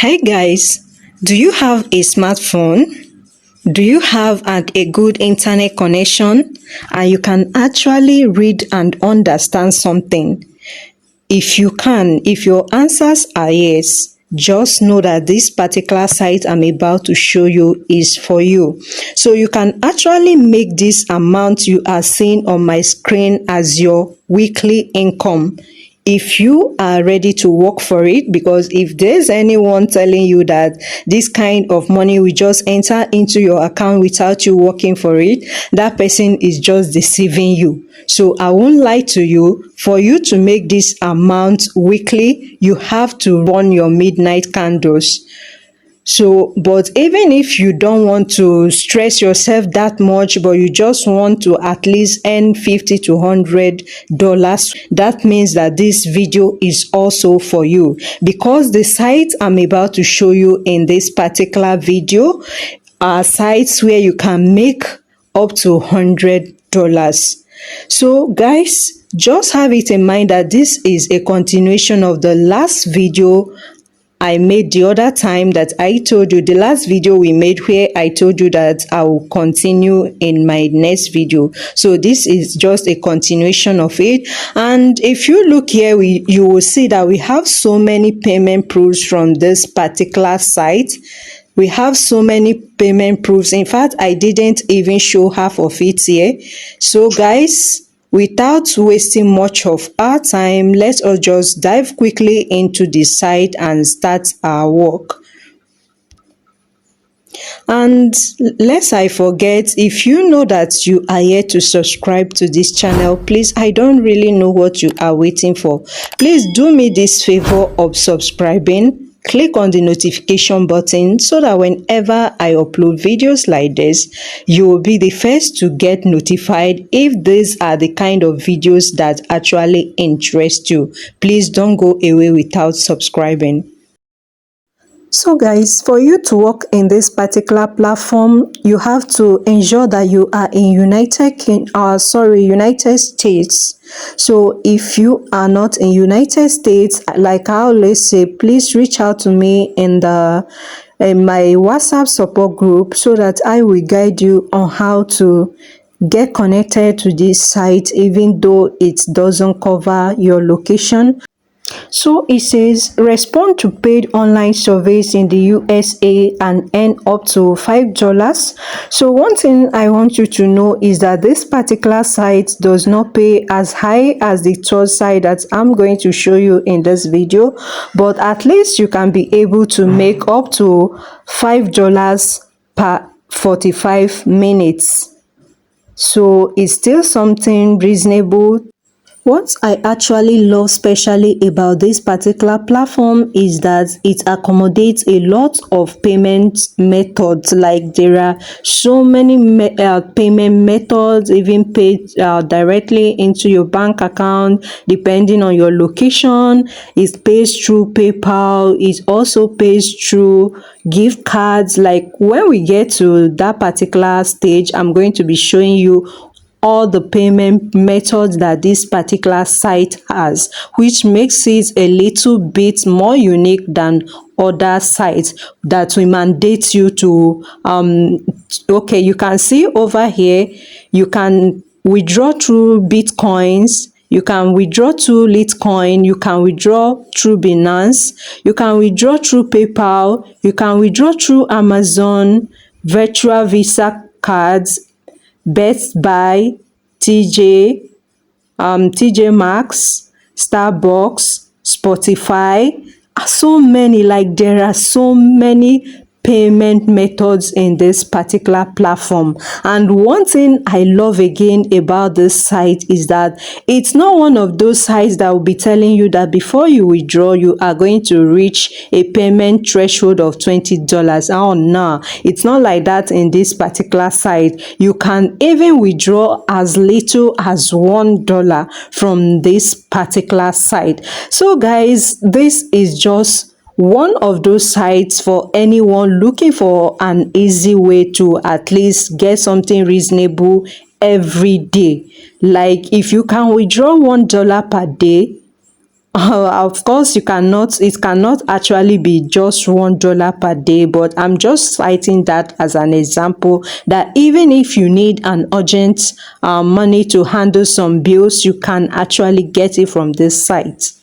Hey guys, do you have a smartphone? Do you have a good internet connection and you can actually read and understand something? If you can, if your answers are yes, just know that this particular site I'm about to show you is for you. So you can actually make this amount you are seeing on my screen as your weekly income if you are ready to work for it, because if there's anyone telling you that this kind of money will just enter into your account without you working for it, that person is just deceiving you. So I won't lie to you. For you to make this amount weekly, you have to run your midnight candles. So, but even if you don't want to stress yourself that much, but you just want to at least earn 50 to $100, that means that this video is also for you, because the sites I'm about to show you in this particular video are sites where you can make up to $100. So guys, just have it in mind that this is a continuation of the last video I made the other time that I told you, the last video we made where I told you that I will continue in my next video. So this is just a continuation of it. And if you look here, you will see that we have so many payment proofs from this particular site. We have so many payment proofs. In fact, I didn't even show half of it here. So guys, without wasting much of our time, let us just dive quickly into the site and start our work. And lest I forget, if you know that you are here to subscribe to this channel, please, I don't really know what you are waiting for. Please do me this favor of subscribing. Click on the notification button so that whenever I upload videos like this, you will be the first to get notified if these are the kind of videos that actually interest you. Please don't go away without subscribing. So guys, for you to work in this particular platform, you have to ensure that you are in United States. So if you are not in United States, like I always say, please reach out to me in my WhatsApp support group so that I will guide you on how to get connected to this site, even though it doesn't cover your location. So it says respond to paid online surveys in the USA and earn up to $5. So one thing I want you to know is that this particular site does not pay as high as the third site that I'm going to show you in this video, but at least you can be able to make up to $5 per 45 minutes. So it's still something reasonable. What I actually love specially about this particular platform is that it accommodates a lot of payment methods. Like there are so many payment methods, even paid directly into your bank account depending on your location. It pays through PayPal. It also pays through gift cards. Like when we get to that particular stage, I'm going to be showing you all the payment methods that this particular site has, which makes it a little bit more unique than other sites that will mandate you to okay, you can see over here, you can withdraw through Bitcoins, you can withdraw through Litecoin, you can withdraw through Binance, you can withdraw through PayPal, you can withdraw through Amazon, virtual Visa cards, Best Buy, TJ Maxx, Starbucks, Spotify, so many. Like there are so many payment methods in this particular platform. And one thing I love again about this site is that it's not one of those sites that will be telling you that before you withdraw, you are going to reach a payment threshold of $20. Oh no, it's not like that in this particular site. You can even withdraw as little as $1 from this particular site. So guys, this is just one of those sites for anyone looking for an easy way to at least get something reasonable every day. Like if you can withdraw $1 per day Of course, it cannot actually be just $1 per day, but I'm just citing that as an example that even if you need an urgent money to handle some bills, you can actually get it from this site.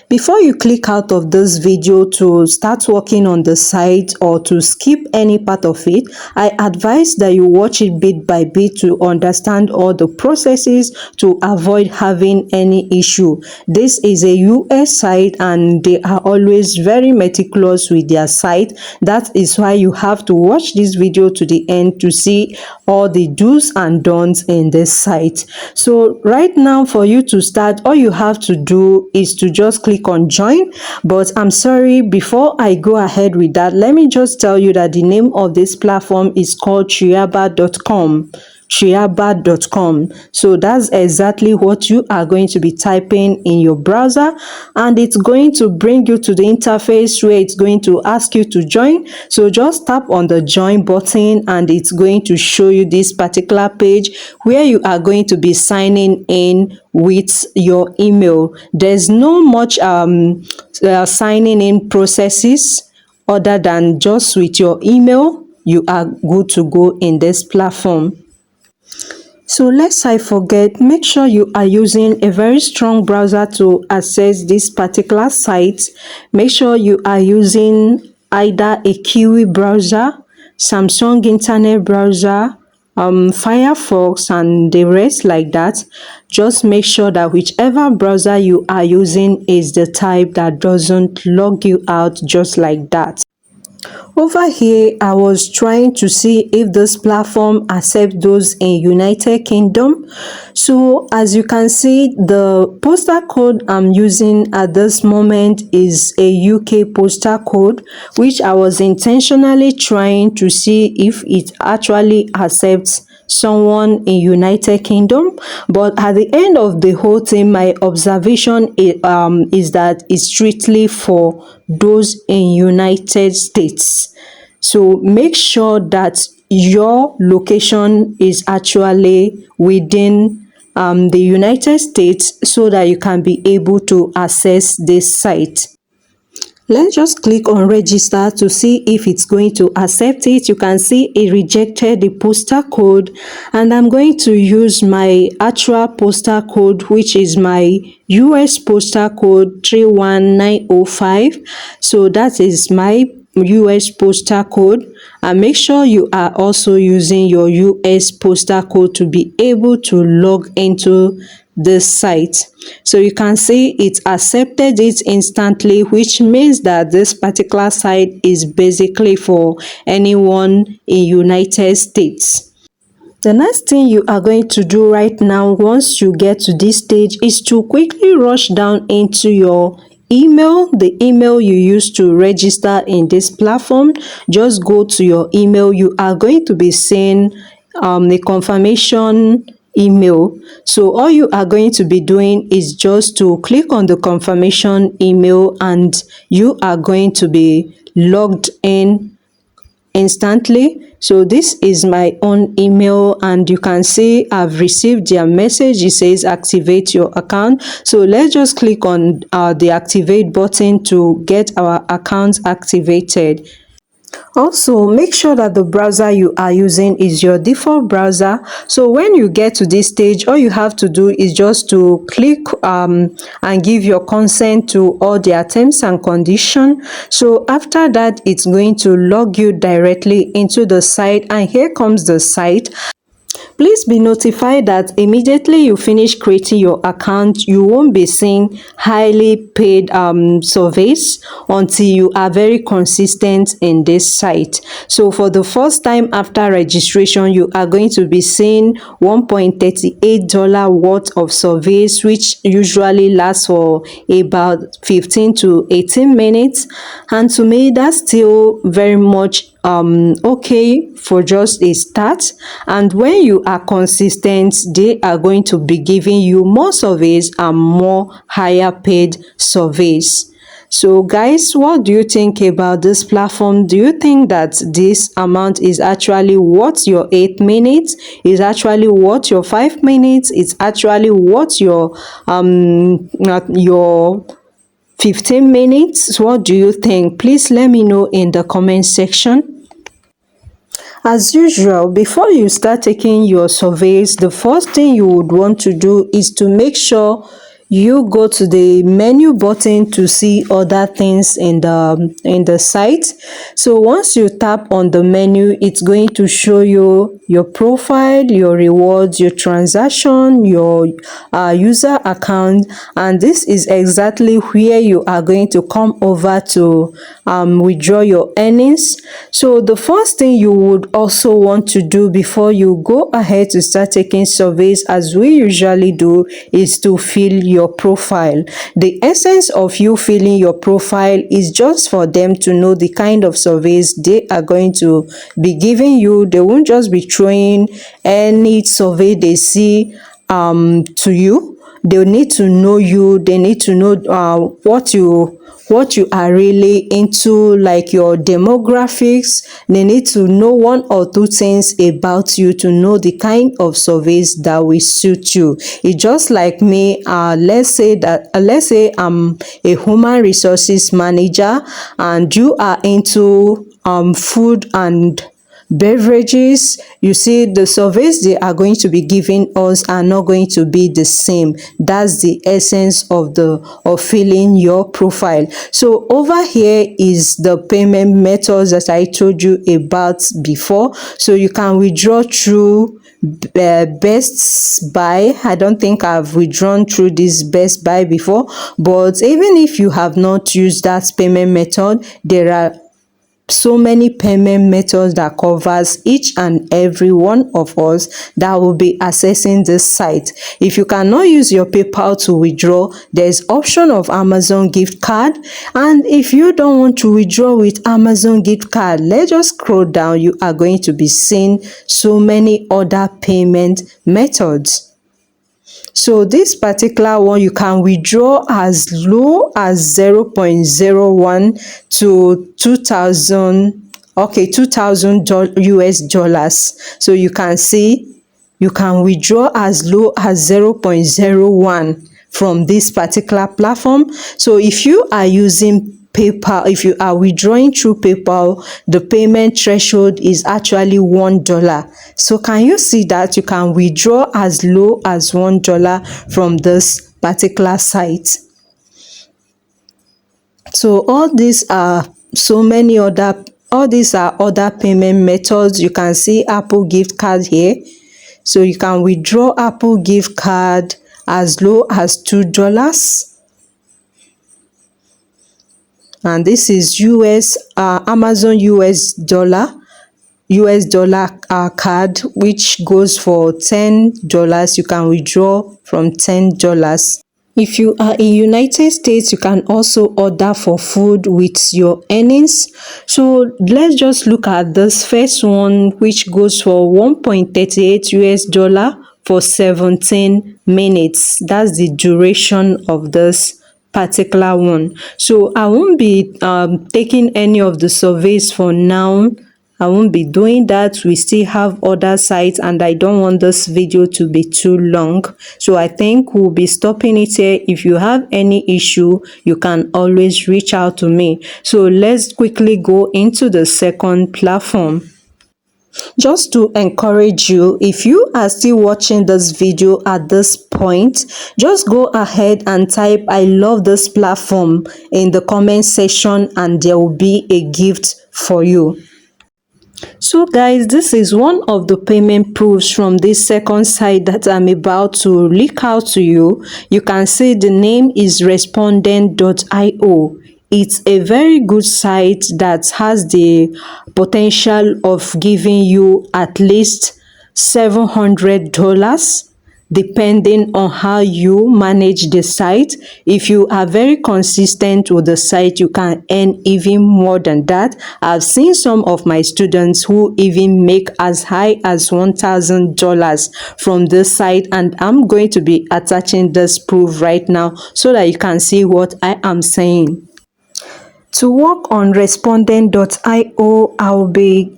Before you click out of this video to start working on the site or to skip any part of it, I advise that you watch it bit by bit to understand all the processes to avoid having any issue. This is a US site and they are always very meticulous with their site. That is why you have to watch this video to the end to see all the do's and don'ts in this site. So right now, for you to start, all you have to do is to just click on join. But I'm sorry, before I go ahead with that, let me just tell you that the name of this platform is called triaba.com. So that's exactly what you are going to be typing in your browser, and it's going to bring you to the interface where it's going to ask you to join. So just tap on the join button and it's going to show you this particular page where you are going to be signing in with your email. There's no much signing in processes other than just with your email. You are good to go in this platform. So lest I forget, make sure you are using a very strong browser to access this particular site. Make sure you are using either a Kiwi browser, Samsung internet browser, Firefox and the rest like that. Just make sure that whichever browser you are using is the type that doesn't log you out just like that. Over here, I was trying to see if this platform accepts those in United Kingdom. So as you can see, the postal code I'm using at this moment is a UK postal code, which I was intentionally trying to see if it actually accepts someone in United Kingdom. But at the end of the whole thing, my observation is that it's strictly for those in United States. So make sure that your location is actually within the United States so that you can be able to access this site. Let's just click on register to see if it's going to accept it. You can see it rejected the postal code, and I'm going to use my actual postal code, which is my US postal code 31905. So that is my US postal code, and make sure you are also using your US postal code to be able to log into this site. So you can see it accepted it instantly, which means that this particular site is basically for anyone in United States. The next thing you are going to do right now, once you get to this stage, is to quickly rush down into your email, the email you used to register in this platform. Just go to your email. You are going to be seeing the confirmation email. So all you are going to be doing is just to click on the confirmation email and you are going to be logged in instantly. So this is my own email and you can see I've received their message. It says activate your account. So let's just click on the activate button to get our account activated. Also, make sure that the browser you are using is your default browser. So when you get to this stage, all you have to do is just to click and give your consent to all their terms and conditions. So after that, it's going to log you directly into the site, and here comes the site. Please be notified that immediately you finish creating your account, you won't be seeing highly paid surveys until you are very consistent in this site. So for the first time after registration, you are going to be seeing $1.38 worth of surveys, which usually lasts for about 15 to 18 minutes. And to me, that's still very much okay for just a start. And when you are consistent, they are going to be giving you more surveys and more higher paid surveys. So guys, what do you think about this platform? Do you think that this amount is actually worth your 8 minutes? Is actually worth your 5 minutes? It's actually worth your 15 minutes? What do you think? Please let me know in the comment section. As usual, before you start taking your surveys, the first thing you would want to do is to make sure you go to the menu button to see other things in the site. So once you tap on the menu, it's going to show you your profile, your rewards, your transaction, your user account, and this is exactly where you are going to come over to withdraw your earnings. So the first thing you would also want to do before you go ahead to start taking surveys, as we usually do, is to fill your profile. The essence of you filling your profile is just for them to know the kind of surveys they are going to be giving you. They won't just be throwing any survey they see to you. They need to know you. They need to know what you are really into, like your demographics. They need to know one or two things about you to know the kind of surveys that will suit you. It's just like me. Let's say I'm a human resources manager and you are into food and beverages. You see, the surveys they are going to be giving us are not going to be the same. That's the essence of filling your profile. So over here is the payment methods that I told you about before. So you can withdraw through Best Buy. I don't think I've withdrawn through this Best Buy before, but even if you have not used that payment method, there are so many payment methods that covers each and every one of us that will be accessing this site. If you cannot use your PayPal to withdraw, there's option of Amazon gift card. And if you don't want to withdraw with Amazon gift card, let's just scroll down. You are going to be seeing so many other payment methods. So this particular one, you can withdraw as low as 0.01 to 2000, okay, 2000 US dollars. So you can see you can withdraw as low as 0.01 from this particular platform. So if you are using PayPal, if you are withdrawing through PayPal, the payment threshold is actually $1. So can you see that you can withdraw as low as $1 from this particular site? So all these are other payment methods. You can see Apple gift card here. So you can withdraw Apple gift card as low as $2. And this is Amazon US dollar card, which goes for $10. You can withdraw from $10. If you are in United States, you can also order for food with your earnings. So let's just look at this first one, which goes for 1.38 US dollar for 17 minutes. That's the duration of this particular one. So I won't be taking any of the surveys for now. I won't be doing that. We still have other sites and I don't want this video to be too long. So I think we'll be stopping it here. If you have any issue, you can always reach out to me. So let's quickly go into the second platform. Just to encourage you, if you are still watching this video at this point, just go ahead and type "I love this platform" in the comment section and there will be a gift for you. So guys, this is one of the payment proofs from this second site that I'm about to leak out to you. You can see the name is respondent.io. It's a very good site that has the potential of giving you at least $700 depending on how you manage the site. If you are very consistent with the site, you can earn even more than that. I've seen some of my students who even make as high as $1,000 from this site, and I'm going to be attaching this proof right now so that you can see what I am saying. To work on respondent.io, I'll be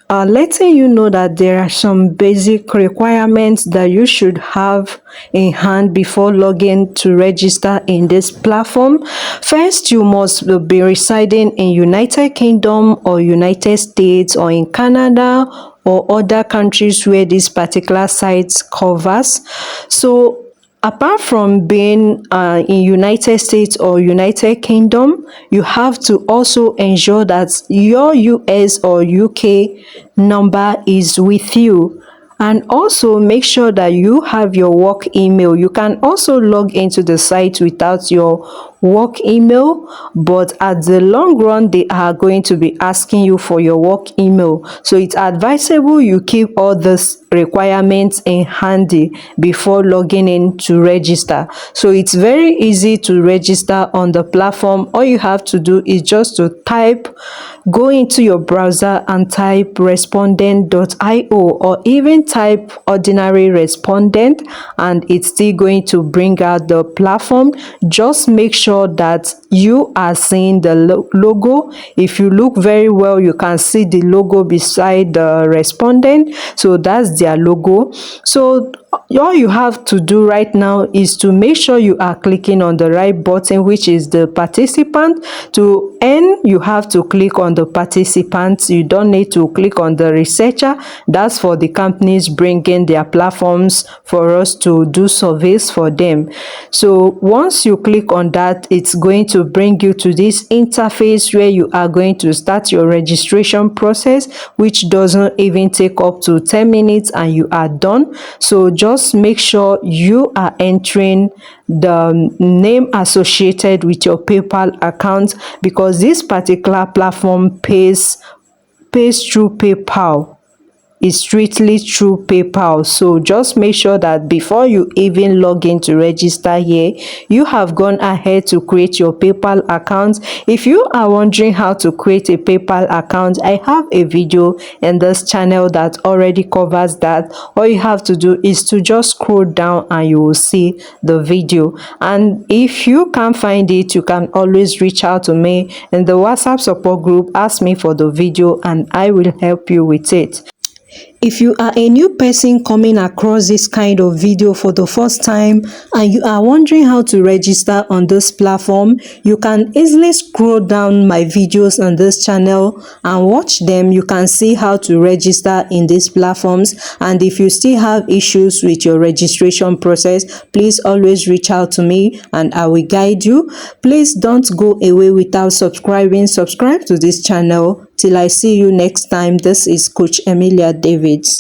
letting you know that there are some basic requirements that you should have in hand before logging to register in this platform. First, you must be residing in United Kingdom or United States or in Canada or other countries where this particular site covers. So apart from being in United States or United Kingdom, you have to also ensure that your US or UK number is with you. And also make sure that you have your work email. You can also log into the site without your work email, but at the long run, they are going to be asking you for your work email. So it's advisable you keep all these requirements in handy before logging in to register. So it's very easy to register on the platform. All you have to do is just to go into your browser and type respondent.io, or even type ordinary respondent, and it's still going to bring out the platform. Just make sure that you are seeing the logo. If you look very well, you can see the logo beside the respondent. So that's their logo. So all you have to do right now is to make sure you are clicking on the right button, which is the participant. To end, you have to click on the participants. You don't need to click on the researcher. That's for the companies bringing their platforms for us to do surveys for them. So once you click on that, it's going to bring you to this interface where you are going to start your registration process, which doesn't even take up to 10 minutes and you are done. So just make sure you are entering the name associated with your PayPal account, because this particular platform pays through PayPal. Is strictly through PayPal. So just make sure that before you even log in to register here, you have gone ahead to create your PayPal account. If you are wondering how to create a PayPal account, I have a video in this channel that already covers that. All you have to do is to just scroll down and you will see the video. And if you can't find it, you can always reach out to me in the WhatsApp support group, ask me for the video, and I will help you with it. If you are a new person coming across this kind of video for the first time and you are wondering how to register on this platform, you can easily scroll down my videos on this channel and watch them. You can see how to register in these platforms, and if you still have issues with your registration process, please always reach out to me and I will guide you. Please don't go away without subscribing. Subscribe to this channel. Till I see you next time, this is Coach Emilia Davids.